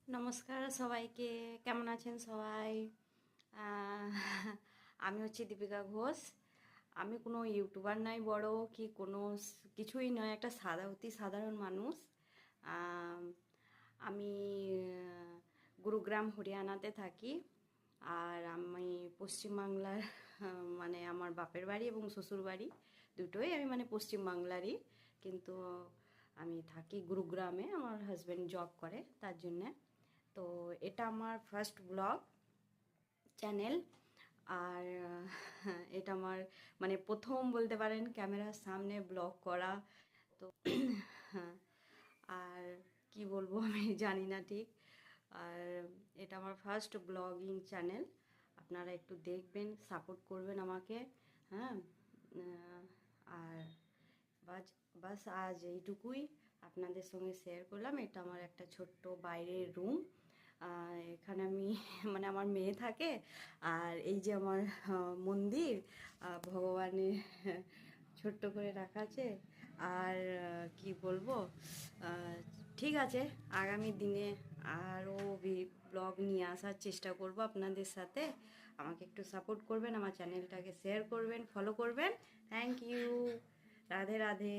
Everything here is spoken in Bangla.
নমস্কার সবাইকে, কেমন আছেন সবাই? আহ, আমি হচ্ছি দীপিকা ঘোষ। আমি কোনো ইউটিউবার নাই, বড় কি কোনো কিছুই নয়, একটা অতি সাধারণ মানুষ। আহ, আমি গুরুগ্রাম হরিয়ানাতে থাকি। আর আমি পশ্চিমবাংলার মানে আমার বাপের বাড়ি এবং শ্বশুর বাড়ি দুটোই আমি মানে পশ্চিমবাংলারই। কিন্তু আমি থাকি গুরুগ্রামে, আমার হাজব্যান্ড জব করে তার জন্যে। তো এটা আমার ফার্স্ট ব্লগ চ্যানেল। আর এটা আমার মানে প্রথম বলতে পারেন ক্যামেরার সামনে ব্লগ করা। তো আর কি বলবো আমি জানি না ঠিক। আর এটা আমার ফার্স্ট ব্লগিং চ্যানেল। আপনারা একটু দেখবেন, সাপোর্ট করবেন আমাকে। হ্যাঁ। আর বাস বাস আজ এইটুকুই আপনাদের সঙ্গে শেয়ার করলাম। এটা আমার একটা ছোট্ট বাইরের রুম। এখানে আমি মানে আমার মেয়ে থাকে। আর এই যে আমার মন্দির, ভগবানের ছোট্ট করে রাখা আছে। আর কি বলবো, ঠিক আছে, আগামী দিনে আরও ব্লগ নিয়ে আসার চেষ্টা করব আপনাদের সাথে। আমাকে একটু সাপোর্ট করবেন, আমার চ্যানেলটাকে শেয়ার করবেন, ফলো করবেন। Thank you. রাধে রাধে।